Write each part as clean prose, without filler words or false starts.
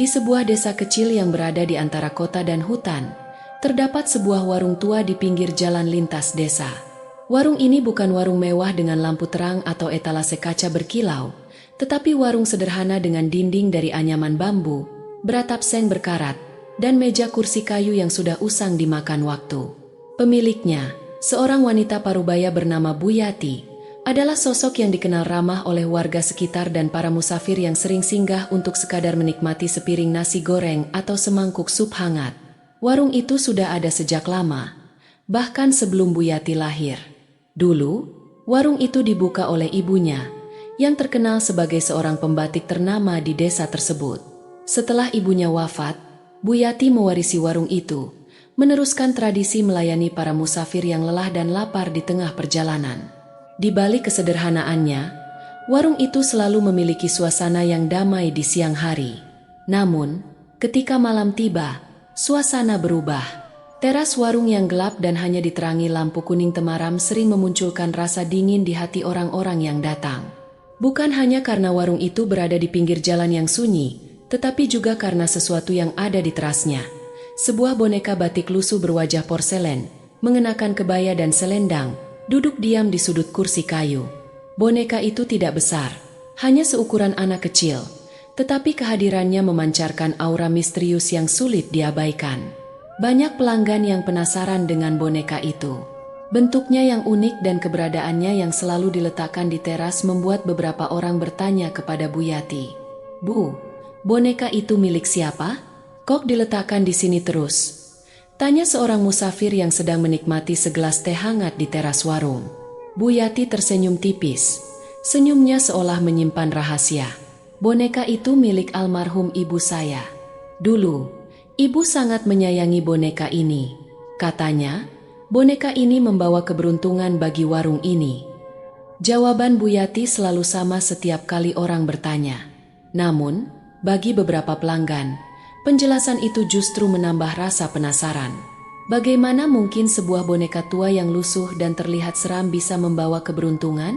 sebuah desa kecil yang berada di antara kota dan hutan, terdapat sebuah warung tua di pinggir jalan lintas desa. Warung ini bukan warung mewah dengan lampu terang atau etalase kaca berkilau, tetapi warung sederhana dengan dinding dari anyaman bambu, beratap seng berkarat, dan meja kursi kayu yang sudah usang dimakan waktu. Pemiliknya, seorang wanita parubaya bernama Bu Yati, adalah sosok yang dikenal ramah oleh warga sekitar dan para musafir yang sering singgah untuk sekadar menikmati sepiring nasi goreng atau semangkuk sup hangat. Warung itu sudah ada sejak lama, bahkan sebelum Bu Yati lahir. Dulu, warung itu dibuka oleh ibunya, yang terkenal sebagai seorang pembatik ternama di desa tersebut. Setelah ibunya wafat, Bu Yati mewarisi warung itu, meneruskan tradisi melayani para musafir yang lelah dan lapar di tengah perjalanan. Di balik kesederhanaannya, warung itu selalu memiliki suasana yang damai di siang hari. Namun, ketika malam tiba, suasana berubah. Teras warung yang gelap dan hanya diterangi lampu kuning temaram sering memunculkan rasa dingin di hati orang-orang yang datang. Bukan hanya karena warung itu berada di pinggir jalan yang sunyi, tetapi juga karena sesuatu yang ada di terasnya. Sebuah boneka batik lusuh berwajah porselen, mengenakan kebaya dan selendang, duduk diam di sudut kursi kayu. Boneka itu tidak besar, hanya seukuran anak kecil, tetapi kehadirannya memancarkan aura misterius yang sulit diabaikan. Banyak pelanggan yang penasaran dengan boneka itu. Bentuknya yang unik dan keberadaannya yang selalu diletakkan di teras membuat beberapa orang bertanya kepada Bu Yati. "Bu, boneka itu milik siapa? Kok diletakkan di sini terus?" tanya seorang musafir yang sedang menikmati segelas teh hangat di teras warung. Bu Yati tersenyum tipis. Senyumnya seolah menyimpan rahasia. "Boneka itu milik almarhum ibu saya. Dulu, ibu sangat menyayangi boneka ini. Katanya, boneka ini membawa keberuntungan bagi warung ini." Jawaban Bu Yati selalu sama setiap kali orang bertanya. Namun, bagi beberapa pelanggan, penjelasan itu justru menambah rasa penasaran. Bagaimana mungkin sebuah boneka tua yang lusuh dan terlihat seram bisa membawa keberuntungan?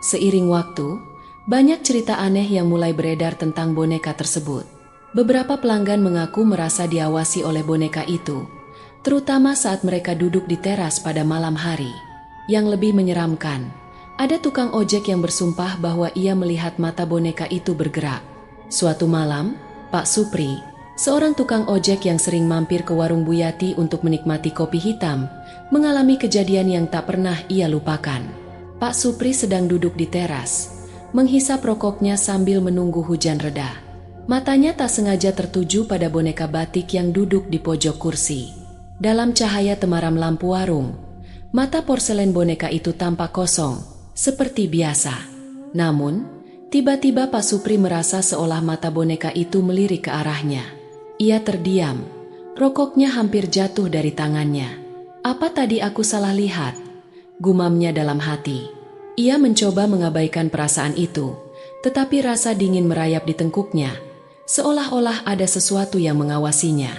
Seiring waktu, banyak cerita aneh yang mulai beredar tentang boneka tersebut. Beberapa pelanggan mengaku merasa diawasi oleh boneka itu, terutama saat mereka duduk di teras pada malam hari. Yang lebih menyeramkan, ada tukang ojek yang bersumpah bahwa ia melihat mata boneka itu bergerak. Suatu malam, Pak Supri, seorang tukang ojek yang sering mampir ke warung Bu Yati untuk menikmati kopi hitam, mengalami kejadian yang tak pernah ia lupakan. Pak Supri sedang duduk di teras, menghisap rokoknya sambil menunggu hujan reda. Matanya tak sengaja tertuju pada boneka batik yang duduk di pojok kursi. Dalam cahaya temaram lampu warung, mata porselen boneka itu tampak kosong, seperti biasa. Namun, tiba-tiba Pak Supri merasa seolah mata boneka itu melirik ke arahnya. Ia terdiam, rokoknya hampir jatuh dari tangannya. "Apa tadi aku salah lihat?" gumamnya dalam hati. Ia mencoba mengabaikan perasaan itu, tetapi rasa dingin merayap di tengkuknya, seolah-olah ada sesuatu yang mengawasinya.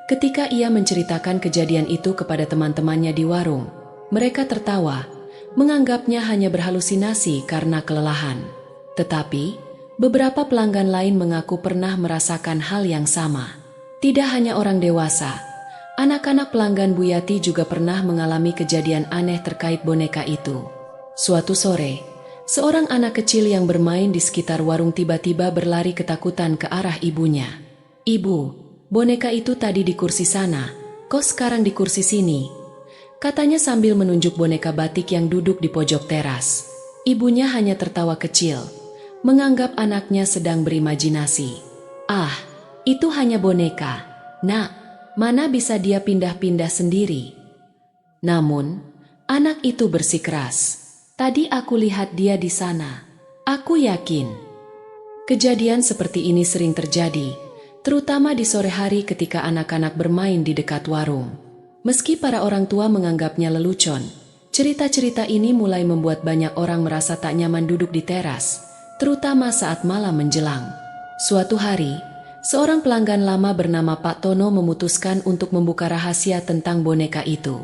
Ketika ia menceritakan kejadian itu kepada teman-temannya di warung, mereka tertawa, menganggapnya hanya berhalusinasi karena kelelahan. Tetapi, beberapa pelanggan lain mengaku pernah merasakan hal yang sama. Tidak hanya orang dewasa, anak-anak pelanggan Bu Yati juga pernah mengalami kejadian aneh terkait boneka itu. Suatu sore, seorang anak kecil yang bermain di sekitar warung tiba-tiba berlari ketakutan ke arah ibunya. "Ibu, boneka itu tadi di kursi sana, kok sekarang di kursi sini?" katanya sambil menunjuk boneka batik yang duduk di pojok teras. Ibunya hanya tertawa kecil, menganggap anaknya sedang berimajinasi. "Ah, itu hanya boneka, Nak. Mana bisa dia pindah-pindah sendiri?" Namun, anak itu bersikeras. "Tadi aku lihat dia di sana. Aku yakin." Kejadian seperti ini sering terjadi, terutama di sore hari ketika anak-anak bermain di dekat warung. Meski para orang tua menganggapnya lelucon, cerita-cerita ini mulai membuat banyak orang merasa tak nyaman duduk di teras, terutama saat malam menjelang. Suatu hari, seorang pelanggan lama bernama Pak Tono memutuskan untuk membuka rahasia tentang boneka itu.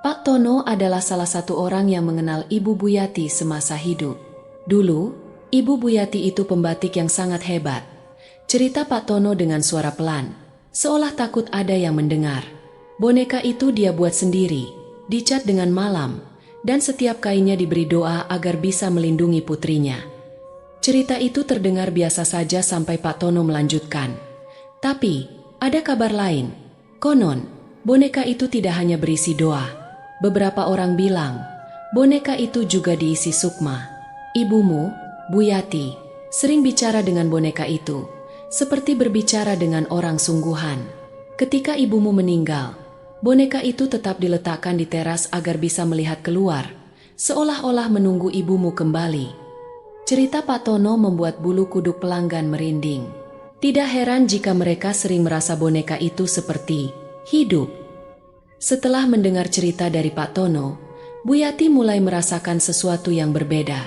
Pak Tono adalah salah satu orang yang mengenal Ibu Bu Yati semasa hidup. Dulu, Ibu Bu Yati itu pembatik yang sangat hebat. Cerita Pak Tono dengan suara pelan, seolah takut ada yang mendengar. Boneka itu dia buat sendiri, dicat dengan malam, dan setiap kainnya diberi doa agar bisa melindungi putrinya. Cerita itu terdengar biasa saja sampai Pak Tono melanjutkan. Tapi, ada kabar lain. Konon, boneka itu tidak hanya berisi doa. Beberapa orang bilang, boneka itu juga diisi sukma. Ibumu, Bu Yati, sering bicara dengan boneka itu, seperti berbicara dengan orang sungguhan. Ketika ibumu meninggal, boneka itu tetap diletakkan di teras agar bisa melihat keluar, seolah-olah menunggu ibumu kembali. Cerita Pak Tono membuat bulu kuduk pelanggan merinding. Tidak heran jika mereka sering merasa boneka itu seperti hidup. Setelah mendengar cerita dari Pak Tono, Bu Yati mulai merasakan sesuatu yang berbeda.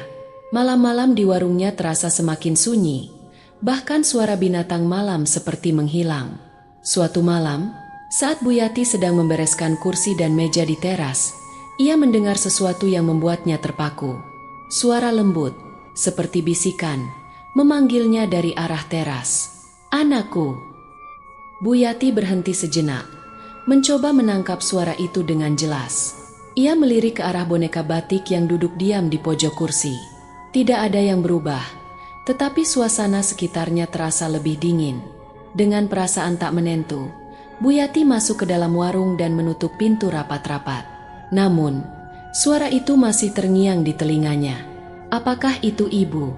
Malam-malam di warungnya terasa semakin sunyi, bahkan suara binatang malam seperti menghilang. Suatu malam, saat Bu Yati sedang membereskan kursi dan meja di teras, ia mendengar sesuatu yang membuatnya terpaku. Suara lembut, seperti bisikan, memanggilnya dari arah teras. "Anakku." Bu Yati berhenti sejenak, mencoba menangkap suara itu dengan jelas. Ia melirik ke arah boneka batik yang duduk diam di pojok kursi. Tidak ada yang berubah, tetapi suasana sekitarnya terasa lebih dingin. Dengan perasaan tak menentu, Bu Yati masuk ke dalam warung dan menutup pintu rapat-rapat. Namun, suara itu masih terngiang di telinganya. "Apakah itu ibu?"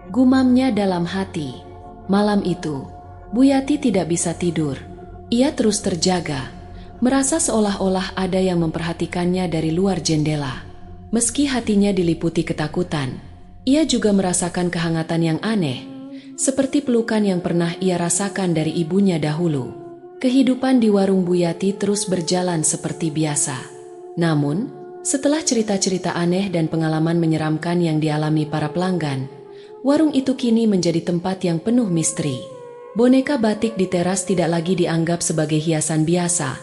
gumamnya dalam hati. Malam itu, Bu Yati tidak bisa tidur. Ia terus terjaga, merasa seolah-olah ada yang memperhatikannya dari luar jendela. Meski hatinya diliputi ketakutan, ia juga merasakan kehangatan yang aneh, seperti pelukan yang pernah ia rasakan dari ibunya dahulu. Kehidupan di warung Bu Yati terus berjalan seperti biasa. Namun, setelah cerita-cerita aneh dan pengalaman menyeramkan yang dialami para pelanggan, warung itu kini menjadi tempat yang penuh misteri. Boneka batik di teras tidak lagi dianggap sebagai hiasan biasa,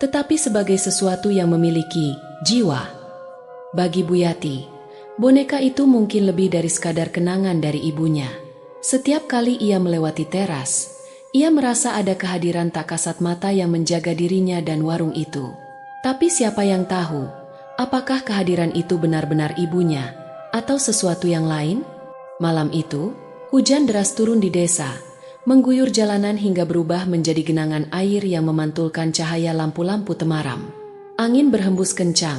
tetapi sebagai sesuatu yang memiliki jiwa. Bagi Bu Yati, boneka itu mungkin lebih dari sekadar kenangan dari ibunya. Setiap kali ia melewati teras, ia merasa ada kehadiran tak kasat mata yang menjaga dirinya dan warung itu. Tapi siapa yang tahu, apakah kehadiran itu benar-benar ibunya, atau sesuatu yang lain? Malam itu, hujan deras turun di desa, mengguyur jalanan hingga berubah menjadi genangan air yang memantulkan cahaya lampu-lampu temaram. Angin berhembus kencang,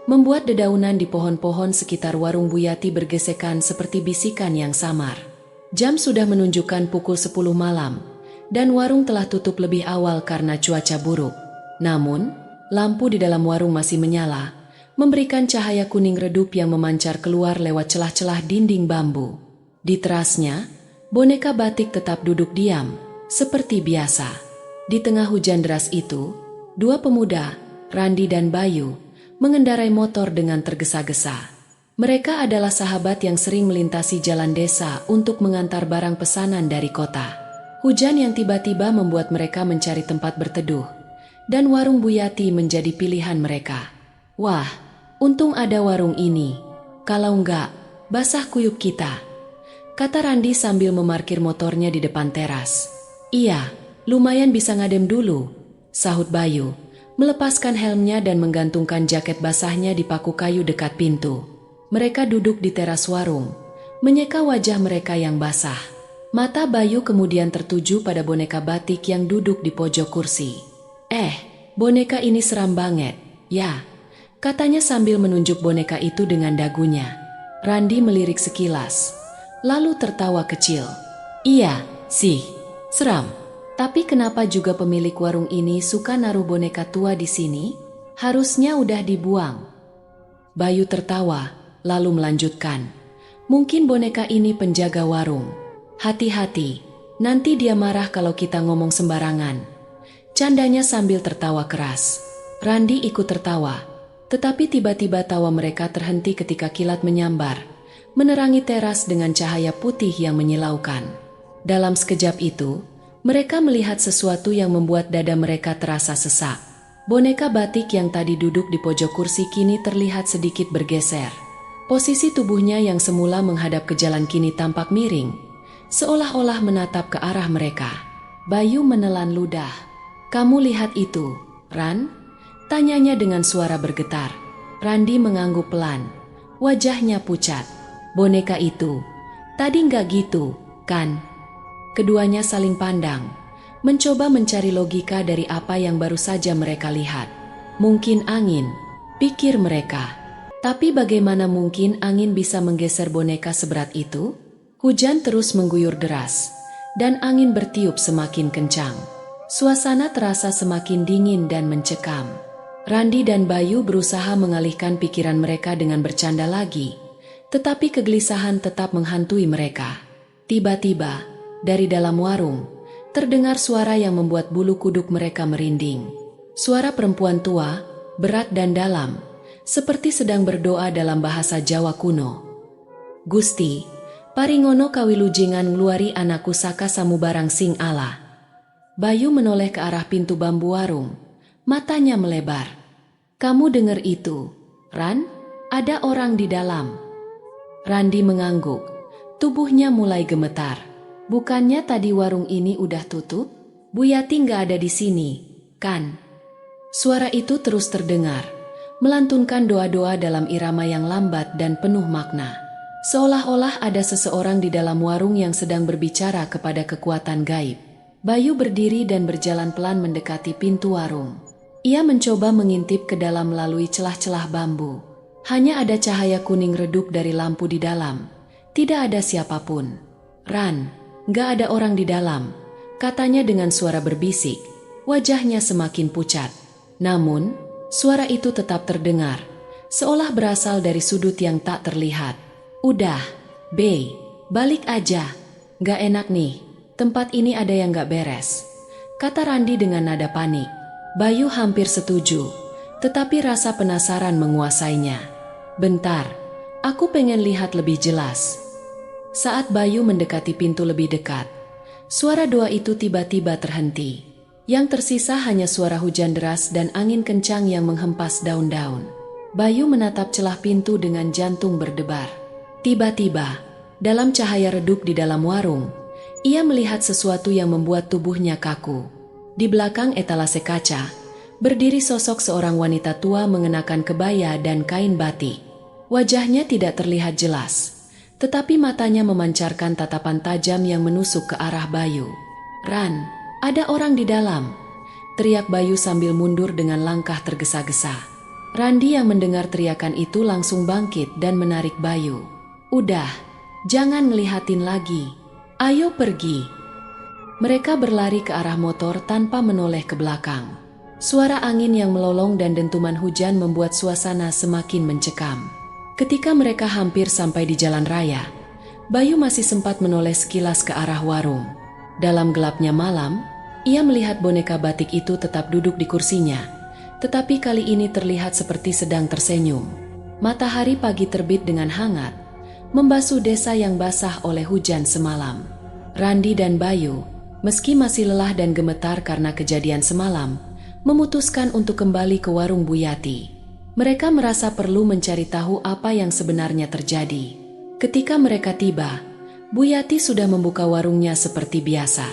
membuat dedaunan di pohon-pohon sekitar warung Bu Yati bergesekan seperti bisikan yang samar. Jam sudah menunjukkan pukul 10 malam, dan warung telah tutup lebih awal karena cuaca buruk. Namun, lampu di dalam warung masih menyala, memberikan cahaya kuning redup yang memancar keluar lewat celah-celah dinding bambu. Di terasnya, boneka batik tetap duduk diam, seperti biasa. Di tengah hujan deras itu, dua pemuda, Randi dan Bayu, mengendarai motor dengan tergesa-gesa. Mereka adalah sahabat yang sering melintasi jalan desa untuk mengantar barang pesanan dari kota. Hujan yang tiba-tiba membuat mereka mencari tempat berteduh, dan warung Bu Yati menjadi pilihan mereka. "Wah, untung ada warung ini. Kalau enggak, basah kuyup kita," kata Randi sambil memarkir motornya di depan teras. "Iya, lumayan bisa ngadem dulu," sahut Bayu, melepaskan helmnya dan menggantungkan jaket basahnya di paku kayu dekat pintu. Mereka duduk di teras warung, menyeka wajah mereka yang basah. Mata Bayu kemudian tertuju pada boneka batik yang duduk di pojok kursi. Boneka ini seram banget, ya," katanya sambil menunjuk boneka itu dengan dagunya. Randi melirik sekilas, lalu tertawa kecil. "Iya, sih, seram. Tapi kenapa juga pemilik warung ini suka naruh boneka tua di sini? Harusnya udah dibuang." Bayu tertawa, lalu melanjutkan. "Mungkin boneka ini penjaga warung. Hati-hati, nanti dia marah kalau kita ngomong sembarangan," candanya sambil tertawa keras. Randi ikut tertawa, tetapi tiba-tiba tawa mereka terhenti ketika kilat menyambar, menerangi teras dengan cahaya putih yang menyilaukan. Dalam sekejap itu, mereka melihat sesuatu yang membuat dada mereka terasa sesak. Boneka batik yang tadi duduk di pojok kursi kini terlihat sedikit bergeser. Posisi tubuhnya yang semula menghadap ke jalan kini tampak miring, seolah-olah menatap ke arah mereka. Bayu menelan ludah. "Kamu lihat itu, Ran?" tanyanya dengan suara bergetar. Randi mengangguk pelan. Wajahnya pucat. "Boneka itu, tadi nggak gitu, kan?" Keduanya saling pandang, mencoba mencari logika dari apa yang baru saja mereka lihat. Mungkin angin, pikir mereka. Tapi bagaimana mungkin angin bisa menggeser boneka seberat itu? Hujan terus mengguyur deras, dan angin bertiup semakin kencang. Suasana terasa semakin dingin dan mencekam. Randi dan Bayu berusaha mengalihkan pikiran mereka dengan bercanda lagi, tetapi kegelisahan tetap menghantui mereka. Tiba-tiba, dari dalam warung, terdengar suara yang membuat bulu kuduk mereka merinding. Suara perempuan tua, berat dan dalam, seperti sedang berdoa dalam bahasa Jawa kuno. "Gusti, paringono kawilujengan ngluari anakku saka samubarang sing Allah." Bayu menoleh ke arah pintu bambu warung, matanya melebar. "Kamu dengar itu, Ran? Ada orang di dalam." Randi mengangguk, tubuhnya mulai gemetar. "Bukannya tadi warung ini udah tutup? Bu Yati nggak ada di sini, kan?" Suara itu terus terdengar, melantunkan doa-doa dalam irama yang lambat dan penuh makna. Seolah-olah ada seseorang di dalam warung yang sedang berbicara kepada kekuatan gaib. Bayu berdiri dan berjalan pelan mendekati pintu warung. Ia mencoba mengintip ke dalam melalui celah-celah bambu. Hanya ada cahaya kuning redup dari lampu di dalam. Tidak ada siapapun. "Ran, nggak ada orang di dalam," katanya dengan suara berbisik. Wajahnya semakin pucat. Namun, suara itu tetap terdengar, seolah berasal dari sudut yang tak terlihat. "Udah, Bey, balik aja. Nggak enak nih, tempat ini ada yang nggak beres," kata Randi dengan nada panik. Bayu hampir setuju, tetapi rasa penasaran menguasainya. "Bentar, aku pengen lihat lebih jelas." Saat Bayu mendekati pintu lebih dekat, suara doa itu tiba-tiba terhenti. Yang tersisa hanya suara hujan deras dan angin kencang yang menghempas daun-daun. Bayu menatap celah pintu dengan jantung berdebar. Tiba-tiba, dalam cahaya redup di dalam warung, ia melihat sesuatu yang membuat tubuhnya kaku. Di belakang etalase kaca, berdiri sosok seorang wanita tua mengenakan kebaya dan kain batik. Wajahnya tidak terlihat jelas, tetapi matanya memancarkan tatapan tajam yang menusuk ke arah Bayu. "Ran, ada orang di dalam," teriak Bayu sambil mundur dengan langkah tergesa-gesa. Randi yang mendengar teriakan itu langsung bangkit dan menarik Bayu. "Udah, jangan ngelihatin lagi. Ayo pergi." Mereka berlari ke arah motor tanpa menoleh ke belakang. Suara angin yang melolong dan dentuman hujan membuat suasana semakin mencekam. Ketika mereka hampir sampai di jalan raya, Bayu masih sempat menoleh sekilas ke arah warung. Dalam gelapnya malam, ia melihat boneka batik itu tetap duduk di kursinya, tetapi kali ini terlihat seperti sedang tersenyum. Matahari pagi terbit dengan hangat, membasuh desa yang basah oleh hujan semalam. Randi dan Bayu, meski masih lelah dan gemetar karena kejadian semalam, memutuskan untuk kembali ke warung Bu Yati. Mereka merasa perlu mencari tahu apa yang sebenarnya terjadi. Ketika mereka tiba, Bu Yati sudah membuka warungnya seperti biasa.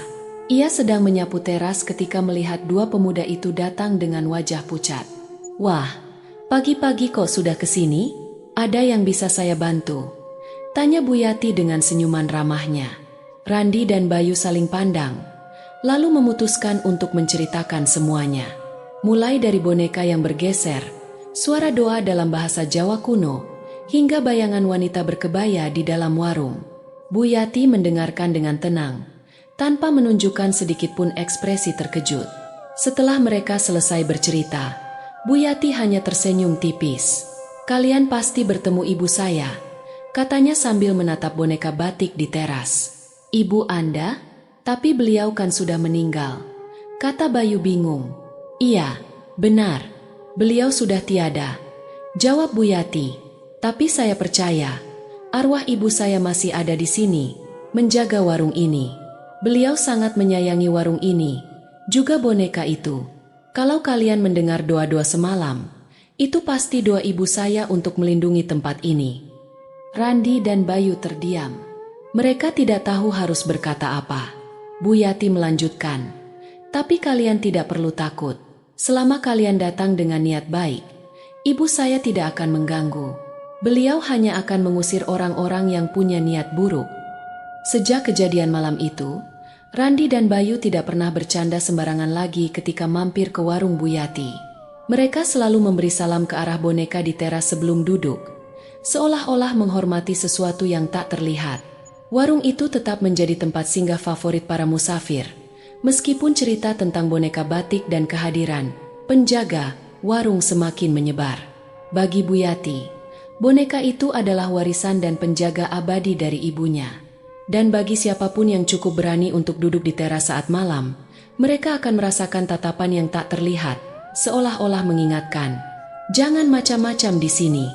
Ia sedang menyapu teras ketika melihat dua pemuda itu datang dengan wajah pucat. "Wah, pagi-pagi kok sudah kesini? Ada yang bisa saya bantu?" tanya Bu Yati dengan senyuman ramahnya. Randi dan Bayu saling pandang, lalu memutuskan untuk menceritakan semuanya. Mulai dari boneka yang bergeser, suara doa dalam bahasa Jawa kuno, hingga bayangan wanita berkebaya di dalam warung. Bu Yati mendengarkan dengan tenang, tanpa menunjukkan sedikitpun ekspresi terkejut. Setelah mereka selesai bercerita, Bu Yati hanya tersenyum tipis. "Kalian pasti bertemu ibu saya," katanya sambil menatap boneka batik di teras. "Ibu Anda? Tapi beliau kan sudah meninggal," kata Bayu bingung. "Iya, benar. Beliau sudah tiada," jawab Bu Yati. "Tapi saya percaya, arwah ibu saya masih ada di sini, menjaga warung ini. Beliau sangat menyayangi warung ini, juga boneka itu. Kalau kalian mendengar doa-doa semalam, itu pasti doa ibu saya untuk melindungi tempat ini." Randi dan Bayu terdiam. Mereka tidak tahu harus berkata apa. Bu Yati melanjutkan, "Tapi kalian tidak perlu takut. Selama kalian datang dengan niat baik, ibu saya tidak akan mengganggu. Beliau hanya akan mengusir orang-orang yang punya niat buruk." Sejak kejadian malam itu, Randi dan Bayu tidak pernah bercanda sembarangan lagi ketika mampir ke warung Bu Yati. Mereka selalu memberi salam ke arah boneka di teras sebelum duduk, seolah-olah menghormati sesuatu yang tak terlihat. Warung itu tetap menjadi tempat singgah favorit para musafir, meskipun cerita tentang boneka batik dan kehadiran penjaga warung semakin menyebar. Bagi Bu Yati, boneka itu adalah warisan dan penjaga abadi dari ibunya. Dan bagi siapapun yang cukup berani untuk duduk di teras saat malam, mereka akan merasakan tatapan yang tak terlihat, seolah-olah mengingatkan, "Jangan macam-macam di sini."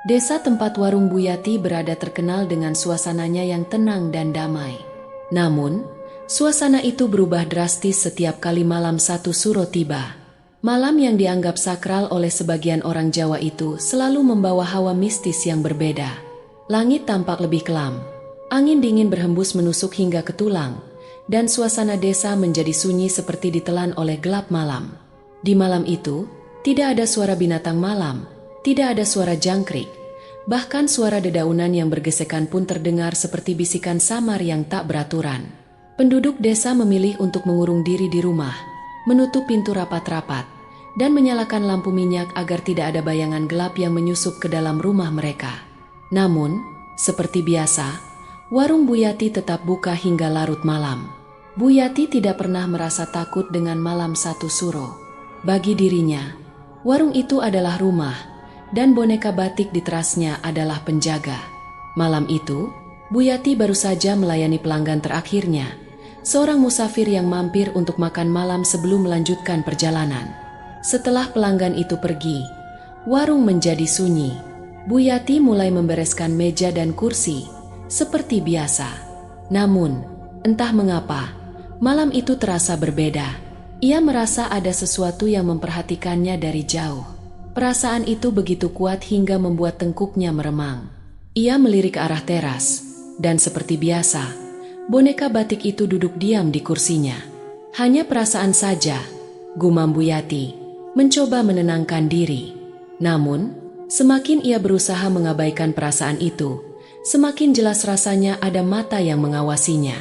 Desa tempat warung Bu Yati berada terkenal dengan suasananya yang tenang dan damai. Namun, suasana itu berubah drastis setiap kali malam satu suro tiba. Malam yang dianggap sakral oleh sebagian orang Jawa itu selalu membawa hawa mistis yang berbeda. Langit tampak lebih kelam, angin dingin berhembus menusuk hingga ke tulang, dan suasana desa menjadi sunyi seperti ditelan oleh gelap malam. Di malam itu, tidak ada suara binatang malam, tidak ada suara jangkrik, bahkan suara dedaunan yang bergesekan pun terdengar seperti bisikan samar yang tak beraturan. Penduduk desa memilih untuk mengurung diri di rumah, menutup pintu rapat-rapat, dan menyalakan lampu minyak agar tidak ada bayangan gelap yang menyusup ke dalam rumah mereka. Namun, seperti biasa, warung Bu Yati tetap buka hingga larut malam. Bu Yati tidak pernah merasa takut dengan malam satu suro. Bagi dirinya, warung itu adalah rumah, dan boneka batik di terasnya adalah penjaga. Malam itu, Bu Yati baru saja melayani pelanggan terakhirnya, seorang musafir yang mampir untuk makan malam sebelum melanjutkan perjalanan. Setelah pelanggan itu pergi, warung menjadi sunyi. Bu Yati mulai membereskan meja dan kursi, seperti biasa. Namun, entah mengapa, malam itu terasa berbeda. Ia merasa ada sesuatu yang memperhatikannya dari jauh. Perasaan itu begitu kuat hingga membuat tengkuknya meremang. Ia melirik ke arah teras, dan seperti biasa, boneka batik itu duduk diam di kursinya. Hanya perasaan saja, gumam Bu Yati, mencoba menenangkan diri. Namun, semakin ia berusaha mengabaikan perasaan itu, semakin jelas rasanya ada mata yang mengawasinya.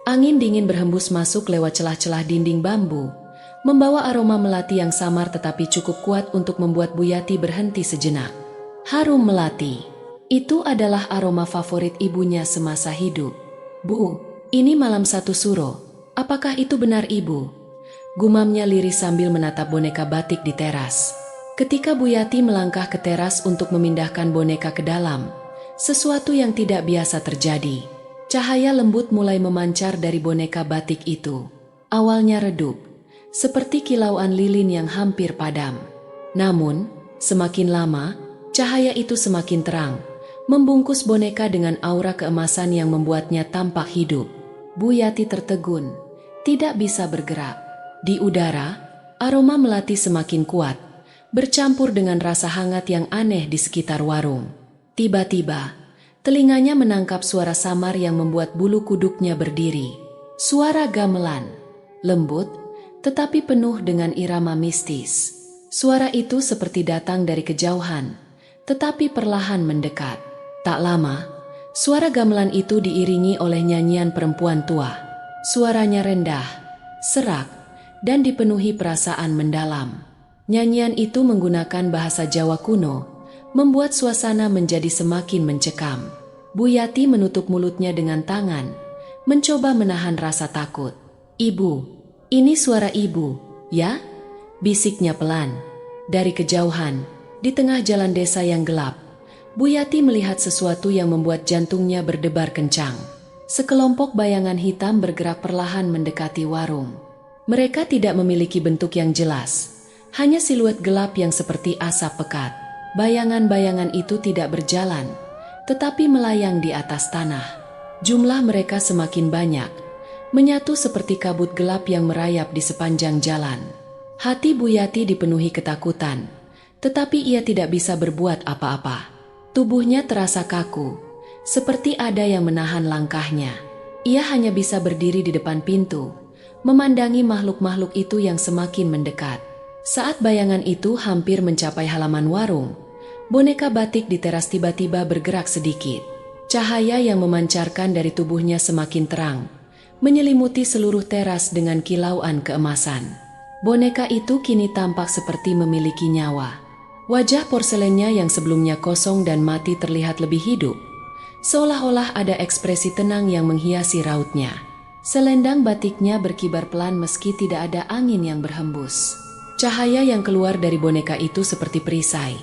Angin dingin berhembus masuk lewat celah-celah dinding bambu, membawa aroma melati yang samar tetapi cukup kuat untuk membuat Bu Yati berhenti sejenak. Harum melati, itu adalah aroma favorit ibunya semasa hidup. "Bu, ini malam satu suro, apakah itu benar ibu?" gumamnya lirih sambil menatap boneka batik di teras. Ketika Bu Yati melangkah ke teras untuk memindahkan boneka ke dalam, sesuatu yang tidak biasa terjadi. Cahaya lembut mulai memancar dari boneka batik itu. Awalnya redup, seperti kilauan lilin yang hampir padam. Namun, semakin lama, cahaya itu semakin terang, membungkus boneka dengan aura keemasan yang membuatnya tampak hidup. Bu Yati tertegun, tidak bisa bergerak. Di udara, aroma melati semakin kuat, bercampur dengan rasa hangat yang aneh di sekitar warung. Tiba-tiba, telinganya menangkap suara samar yang membuat bulu kuduknya berdiri. Suara gamelan, lembut, tetapi penuh dengan irama mistis. Suara itu seperti datang dari kejauhan, tetapi perlahan mendekat. Tak lama, suara gamelan itu diiringi oleh nyanyian perempuan tua. Suaranya rendah, serak, dan dipenuhi perasaan mendalam. Nyanyian itu menggunakan bahasa Jawa kuno, membuat suasana menjadi semakin mencekam. Bu Yati menutup mulutnya dengan tangan, mencoba menahan rasa takut. "Ibu, ini suara ibu, ya?" bisiknya pelan. Dari kejauhan, di tengah jalan desa yang gelap, Bu Yati melihat sesuatu yang membuat jantungnya berdebar kencang. Sekelompok bayangan hitam bergerak perlahan mendekati warung. Mereka tidak memiliki bentuk yang jelas, hanya siluet gelap yang seperti asap pekat. Bayangan-bayangan itu tidak berjalan, tetapi melayang di atas tanah. Jumlah mereka semakin banyak, menyatu seperti kabut gelap yang merayap di sepanjang jalan. Hati Bu Yati dipenuhi ketakutan, tetapi ia tidak bisa berbuat apa-apa. Tubuhnya terasa kaku, seperti ada yang menahan langkahnya. Ia hanya bisa berdiri di depan pintu, memandangi makhluk-makhluk itu yang semakin mendekat. Saat bayangan itu hampir mencapai halaman warung, boneka batik di teras tiba-tiba bergerak sedikit. Cahaya yang memancarkan dari tubuhnya semakin terang, menyelimuti seluruh teras dengan kilauan keemasan. Boneka itu kini tampak seperti memiliki nyawa. Wajah porselennya yang sebelumnya kosong dan mati terlihat lebih hidup, seolah-olah ada ekspresi tenang yang menghiasi rautnya. Selendang batiknya berkibar pelan meski tidak ada angin yang berhembus. Cahaya yang keluar dari boneka itu seperti perisai,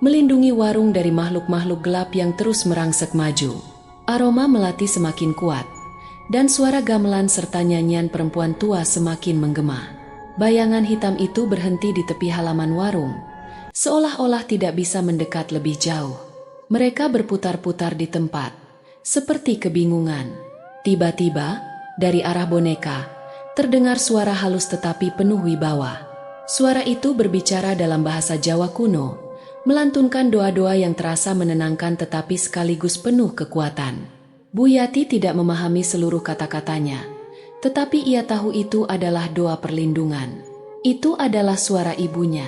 melindungi warung dari makhluk-makhluk gelap yang terus merangsek maju. Aroma melati semakin kuat, dan suara gamelan serta nyanyian perempuan tua semakin menggema. Bayangan hitam itu berhenti di tepi halaman warung, seolah-olah tidak bisa mendekat lebih jauh. Mereka berputar-putar di tempat, seperti kebingungan. Tiba-tiba, dari arah boneka, terdengar suara halus tetapi penuh wibawa. Suara itu berbicara dalam bahasa Jawa kuno, melantunkan doa-doa yang terasa menenangkan tetapi sekaligus penuh kekuatan. Bu Yati tidak memahami seluruh kata-katanya, tetapi ia tahu itu adalah doa perlindungan. Itu adalah suara ibunya.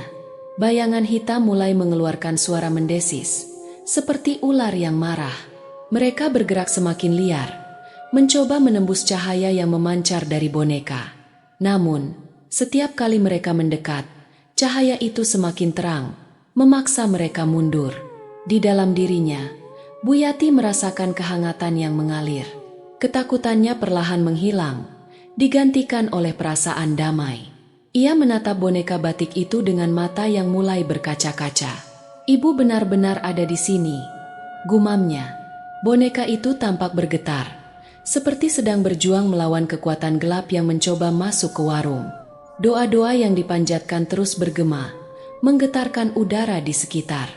Bayangan hitam mulai mengeluarkan suara mendesis, seperti ular yang marah. Mereka bergerak semakin liar, mencoba menembus cahaya yang memancar dari boneka. Namun, setiap kali mereka mendekat, cahaya itu semakin terang, memaksa mereka mundur. Di dalam dirinya, Bu Yati merasakan kehangatan yang mengalir. Ketakutannya perlahan menghilang, digantikan oleh perasaan damai. Ia menatap boneka batik itu dengan mata yang mulai berkaca-kaca. Ibu benar-benar ada di sini, gumamnya. Boneka itu tampak bergetar, seperti sedang berjuang melawan kekuatan gelap yang mencoba masuk ke warung. Doa-doa yang dipanjatkan terus bergema, menggetarkan udara di sekitar.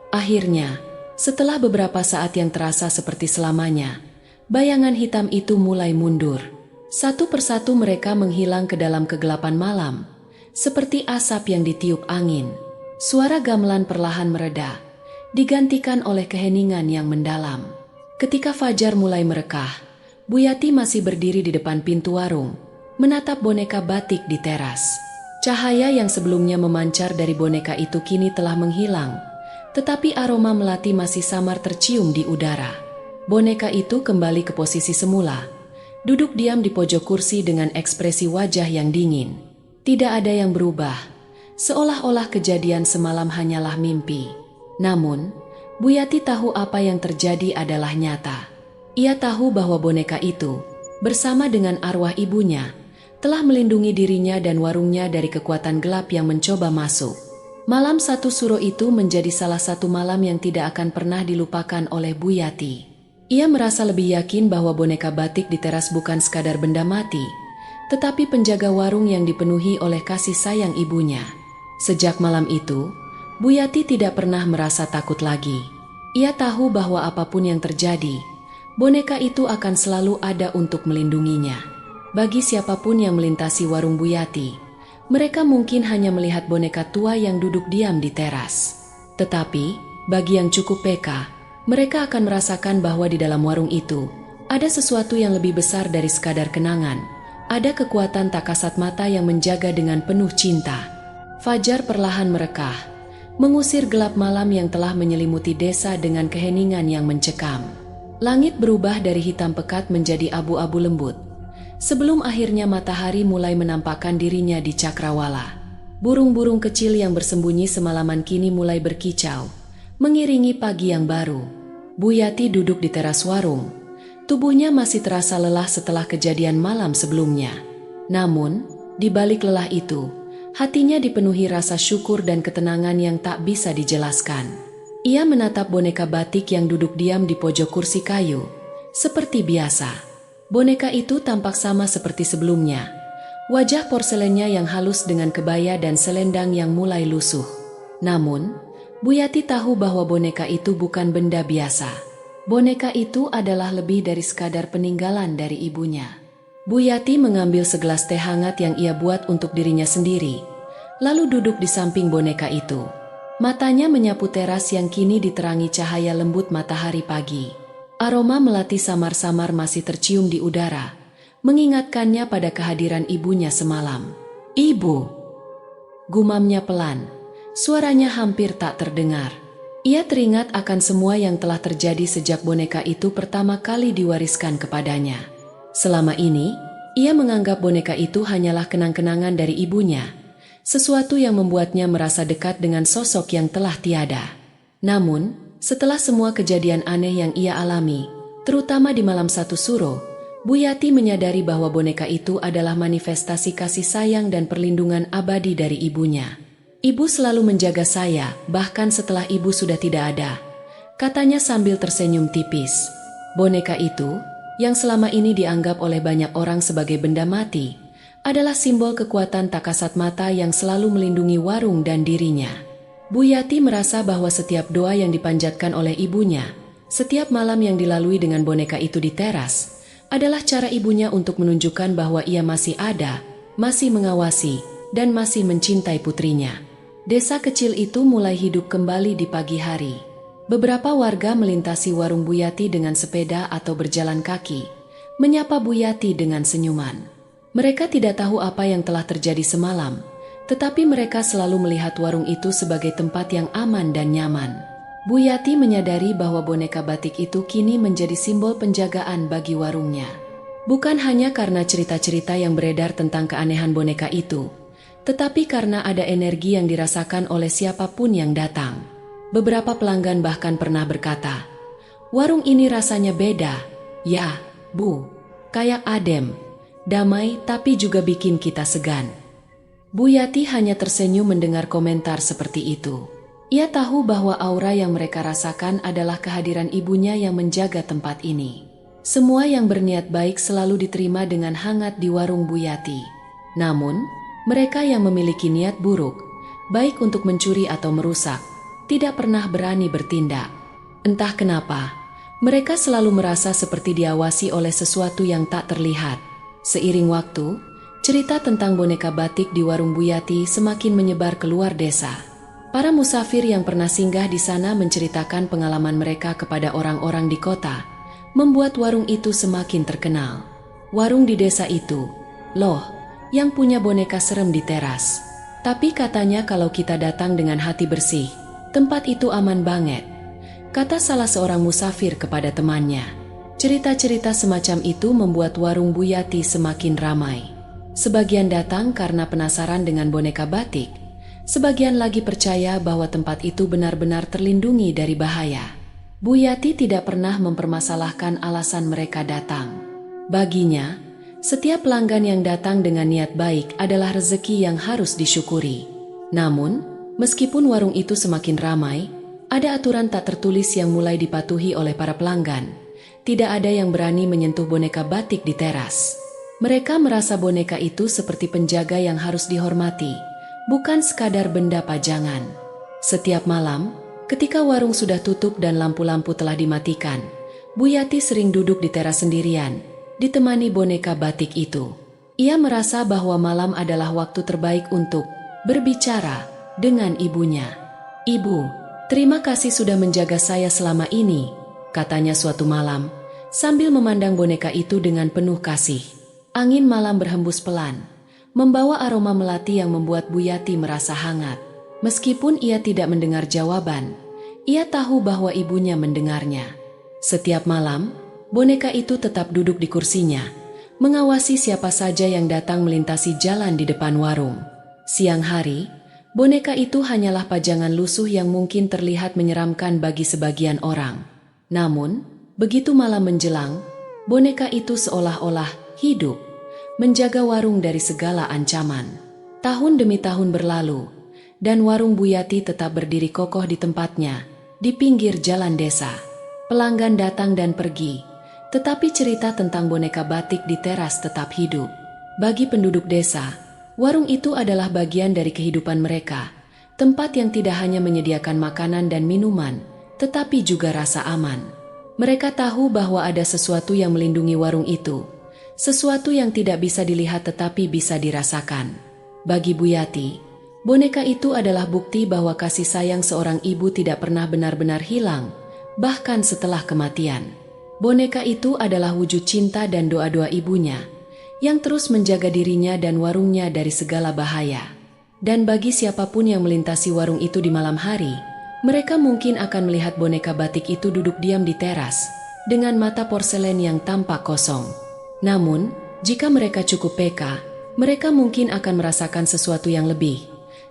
Akhirnya, setelah beberapa saat yang terasa seperti selamanya, bayangan hitam itu mulai mundur. Satu persatu mereka menghilang ke dalam kegelapan malam, seperti asap yang ditiup angin. Suara gamelan perlahan mereda, digantikan oleh keheningan yang mendalam. Ketika fajar mulai merekah, Bu Yati masih berdiri di depan pintu warung, menatap boneka batik di teras. Cahaya yang sebelumnya memancar dari boneka itu kini telah menghilang, tetapi aroma melati masih samar tercium di udara. Boneka itu kembali ke posisi semula, duduk diam di pojok kursi dengan ekspresi wajah yang dingin. Tidak ada yang berubah, seolah-olah kejadian semalam hanyalah mimpi. Namun, Bu Yati tahu apa yang terjadi adalah nyata. Ia tahu bahwa boneka itu, bersama dengan arwah ibunya, telah melindungi dirinya dan warungnya dari kekuatan gelap yang mencoba masuk. Malam satu suro itu menjadi salah satu malam yang tidak akan pernah dilupakan oleh Bu Yati. Ia merasa lebih yakin bahwa boneka batik di teras bukan sekadar benda mati, tetapi penjaga warung yang dipenuhi oleh kasih sayang ibunya. Sejak malam itu, Bu Yati tidak pernah merasa takut lagi. Ia tahu bahwa apapun yang terjadi, boneka itu akan selalu ada untuk melindunginya. Bagi siapapun yang melintasi warung Bu Yati, mereka mungkin hanya melihat boneka tua yang duduk diam di teras. Tetapi, bagi yang cukup peka, mereka akan merasakan bahwa di dalam warung itu, ada sesuatu yang lebih besar dari sekadar kenangan. Ada kekuatan tak kasat mata yang menjaga dengan penuh cinta. Fajar perlahan merekah, mengusir gelap malam yang telah menyelimuti desa dengan keheningan yang mencekam. Langit berubah dari hitam pekat menjadi abu-abu lembut, sebelum akhirnya matahari mulai menampakkan dirinya di cakrawala. Burung-burung kecil yang bersembunyi semalaman kini mulai berkicau, mengiringi pagi yang baru. Bu Yati duduk di teras warung. Tubuhnya masih terasa lelah setelah kejadian malam sebelumnya. Namun, di balik lelah itu, hatinya dipenuhi rasa syukur dan ketenangan yang tak bisa dijelaskan. Ia menatap boneka batik yang duduk diam di pojok kursi kayu. Seperti biasa, boneka itu tampak sama seperti sebelumnya. Wajah porselennya yang halus dengan kebaya dan selendang yang mulai lusuh. Namun, Bu Yati tahu bahwa boneka itu bukan benda biasa. Boneka itu adalah lebih dari sekadar peninggalan dari ibunya. Bu Yati mengambil segelas teh hangat yang ia buat untuk dirinya sendiri, lalu duduk di samping boneka itu. Matanya menyapu teras yang kini diterangi cahaya lembut matahari pagi. Aroma melati samar-samar masih tercium di udara, mengingatkannya pada kehadiran ibunya semalam. "Ibu!" gumamnya pelan. Suaranya hampir tak terdengar. Ia teringat akan semua yang telah terjadi sejak boneka itu pertama kali diwariskan kepadanya. Selama ini, ia menganggap boneka itu hanyalah kenang-kenangan dari ibunya, sesuatu yang membuatnya merasa dekat dengan sosok yang telah tiada. Namun, setelah semua kejadian aneh yang ia alami, terutama di malam satu suro, Bu Yati menyadari bahwa boneka itu adalah manifestasi kasih sayang dan perlindungan abadi dari ibunya. "Ibu selalu menjaga saya, bahkan setelah ibu sudah tidak ada," katanya sambil tersenyum tipis. Boneka itu, yang selama ini dianggap oleh banyak orang sebagai benda mati, adalah simbol kekuatan tak kasat mata yang selalu melindungi warung dan dirinya. Bu Yati merasa bahwa setiap doa yang dipanjatkan oleh ibunya, setiap malam yang dilalui dengan boneka itu di teras, adalah cara ibunya untuk menunjukkan bahwa ia masih ada, masih mengawasi, dan masih mencintai putrinya. Desa kecil itu mulai hidup kembali di pagi hari. Beberapa warga melintasi warung Bu Yati dengan sepeda atau berjalan kaki, menyapa Bu Yati dengan senyuman. Mereka tidak tahu apa yang telah terjadi semalam, tetapi mereka selalu melihat warung itu sebagai tempat yang aman dan nyaman. Bu Yati menyadari bahwa boneka batik itu kini menjadi simbol penjagaan bagi warungnya. Bukan hanya karena cerita-cerita yang beredar tentang keanehan boneka itu, tetapi karena ada energi yang dirasakan oleh siapapun yang datang. Beberapa pelanggan bahkan pernah berkata, "Warung ini rasanya beda. Ya, Bu, kayak adem, damai tapi juga bikin kita segan." Bu Yati hanya tersenyum mendengar komentar seperti itu. Ia tahu bahwa aura yang mereka rasakan adalah kehadiran ibunya yang menjaga tempat ini. Semua yang berniat baik selalu diterima dengan hangat di warung Bu Yati. Namun, mereka yang memiliki niat buruk, baik untuk mencuri atau merusak, tidak pernah berani bertindak. Entah kenapa, mereka selalu merasa seperti diawasi oleh sesuatu yang tak terlihat. Seiring waktu, cerita tentang boneka batik di warung Bu Yati semakin menyebar keluar desa. Para musafir yang pernah singgah di sana menceritakan pengalaman mereka kepada orang-orang di kota, membuat warung itu semakin terkenal. Warung di desa itu, loh, yang punya boneka serem di teras. Tapi katanya kalau kita datang dengan hati bersih, tempat itu aman banget, kata salah seorang musafir kepada temannya. Cerita-cerita semacam itu membuat warung Bu Yati semakin ramai. Sebagian datang karena penasaran dengan boneka batik, sebagian lagi percaya bahwa tempat itu benar-benar terlindungi dari bahaya. Bu Yati tidak pernah mempermasalahkan alasan mereka datang. Baginya, setiap pelanggan yang datang dengan niat baik adalah rezeki yang harus disyukuri. Namun, meskipun warung itu semakin ramai, ada aturan tak tertulis yang mulai dipatuhi oleh para pelanggan. Tidak ada yang berani menyentuh boneka batik di teras. Mereka merasa boneka itu seperti penjaga yang harus dihormati, bukan sekadar benda pajangan. Setiap malam, ketika warung sudah tutup dan lampu-lampu telah dimatikan, Bu Yati sering duduk di teras sendirian, ditemani boneka batik itu. Ia merasa bahwa malam adalah waktu terbaik untuk berbicara dengan ibunya. "Ibu, terima kasih sudah menjaga saya selama ini," katanya suatu malam, sambil memandang boneka itu dengan penuh kasih. Angin malam berhembus pelan, membawa aroma melati yang membuat Bu Yati merasa hangat. Meskipun ia tidak mendengar jawaban, ia tahu bahwa ibunya mendengarnya. Setiap malam, boneka itu tetap duduk di kursinya, mengawasi siapa saja yang datang melintasi jalan di depan warung. Siang hari, boneka itu hanyalah pajangan lusuh yang mungkin terlihat menyeramkan bagi sebagian orang. Namun, begitu malam menjelang, boneka itu seolah-olah hidup, menjaga warung dari segala ancaman. Tahun demi tahun berlalu, dan warung Bu Yati tetap berdiri kokoh di tempatnya, di pinggir jalan desa. Pelanggan datang dan pergi, tetapi cerita tentang boneka batik di teras tetap hidup. Bagi penduduk desa, warung itu adalah bagian dari kehidupan mereka, tempat yang tidak hanya menyediakan makanan dan minuman, tetapi juga rasa aman. Mereka tahu bahwa ada sesuatu yang melindungi warung itu, sesuatu yang tidak bisa dilihat tetapi bisa dirasakan. Bagi Bu Yati, boneka itu adalah bukti bahwa kasih sayang seorang ibu tidak pernah benar-benar hilang, bahkan setelah kematian. Boneka itu adalah wujud cinta dan doa-doa ibunya, yang terus menjaga dirinya dan warungnya dari segala bahaya. Dan bagi siapapun yang melintasi warung itu di malam hari, mereka mungkin akan melihat boneka batik itu duduk diam di teras, dengan mata porselen yang tampak kosong. Namun, jika mereka cukup peka, mereka mungkin akan merasakan sesuatu yang lebih.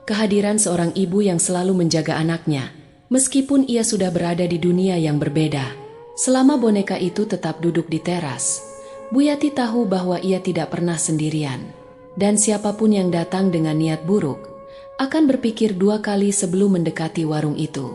Kehadiran seorang ibu yang selalu menjaga anaknya, meskipun ia sudah berada di dunia yang berbeda. Selama boneka itu tetap duduk di teras, Bu Yati tahu bahwa ia tidak pernah sendirian. Dan siapapun yang datang dengan niat buruk, akan berpikir 2 kali sebelum mendekati warung itu.